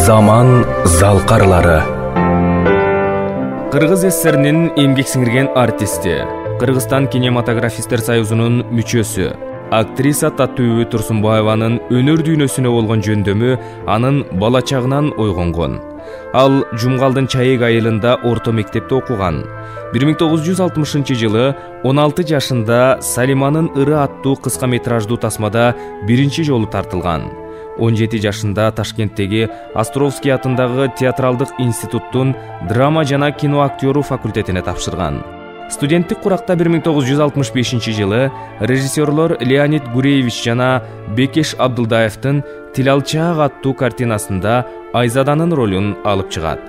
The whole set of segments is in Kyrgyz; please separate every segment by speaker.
Speaker 1: Заман залқарлары.
Speaker 2: Кыргыз ССРнин эмгек сиңирген артисти, Кыргызстан кинематографисттер союзунун мүчөсү, актриса Таттуу Турсунбаеванын өнөр дүйнөсүнө болгон жөндөмү анын бала чагынан ойгонгон. Ал Жумгалдын Чайык айылында орто мектепте окуган. 1960-жылы 16 жашында Салиманын ыры аттуу кыска метраждуу тасмада биринчи жолу тартылган. 17 жашында Ташкенттеги Островский атындагы театралдык институттун драма жана кино актёру факультетине тапшырган. Студенттик куракта 1965-жылы режиссерлор Леонид Гуреевич жана Бекеш Абдылдаевдин «Тил алчаак» аттуу картинасында Айзаданын ролун алып чыгат.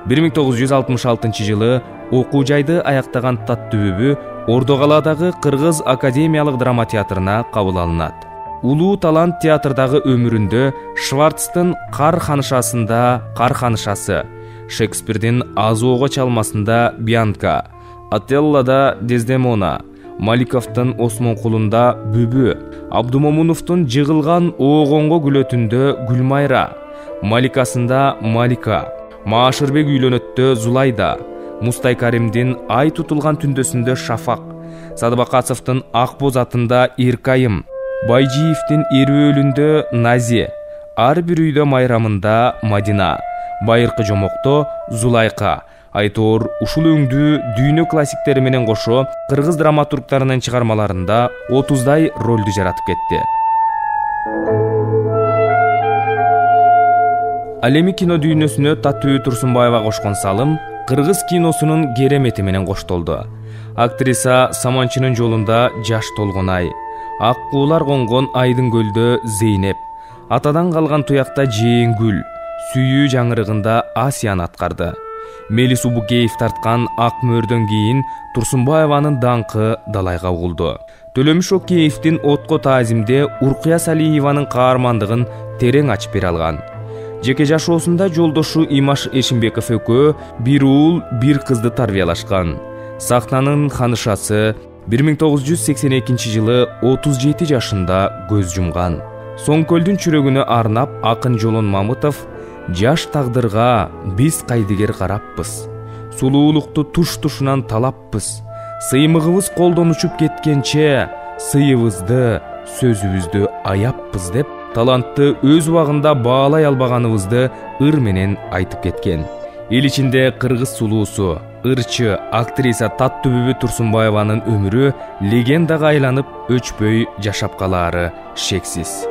Speaker 2: 1966-жылы окуу жайды аяктаган Таттуу Ордокаладагы Кыргыз академиялык драма театрына кабыл алынат. Улуу талант театрдагы өмүрүндө Шварцтын Кар ханышасында Кар ханышасы, Шекспирдин Азоого чалмасында Бьянка, Отеллода Дездемона, Маликовдун Осмон кулунда Бүбү, Абдумомуновдун Жыгылган оогонго күлөтүндө Гүлмайра, Маликасында Малика, Маашырбек үйлөнөттө Зулайда, Мустай Каримдин Ай тутулган түндөсүндө Шафак, Садыбакасовдун Ак боз атында Иркайым, Байжиевдин Эрөөлүндө Нази, Ар бир үйдө майрамында Мадина, Байыркы жомокто Зулайка. Айтор ушул өңдүү дүйнө классиктери менен кошо кыргыз драматургтарынын чыгармаларында 30дай ролду жаратып кетти. Ал эми кино дүйнөсүнө Таттуу Турсунбаева кошкон салым кыргыз киносунун керемети менен коштолду. Актриса Саманчынын жолунда Жаш толгон ай, Ак куулар конгон Айдын көлдө Зейнеп, Атадан калган туякта Жээңгүл, Сүйүү жаңырыгында Асияны аткарды. Мелис Убукеев тарткан Ак мөөрдөн кийин Турсунбаеванын даңкы далайга угулду. Төлөмүш Океевдин Отко таазимде Уркуя Салиеванын каармандыгын терең ачып бере алган. Жеке жашоосунда жолдошу Имаш Эшимбеков экөө бир уул, бир кызды тарбиялашкан. Сахнанын ханышасы 1982-жылы 37 жашында көз жумган. Соңкөлдүн чүрөгүнө арнап акын Жолон Мамытов «Жаш тагдырга биз кайдыгер караппыз, сулуулукту туш-тушунан талаппыз, сыймыгыбыз колдон учуп кеткенче, сыйыбызды, сөзүбүздү аяппыз» деп талантты өз убагында баалай албаганыбызды ыр менен айтып кеткен. Эл ичинде кыргыз сулуусу, ырчы, актриса Таттуу Турсунбаеванын өмүрү легендага айланып өчпөй жашап калаары шексиз.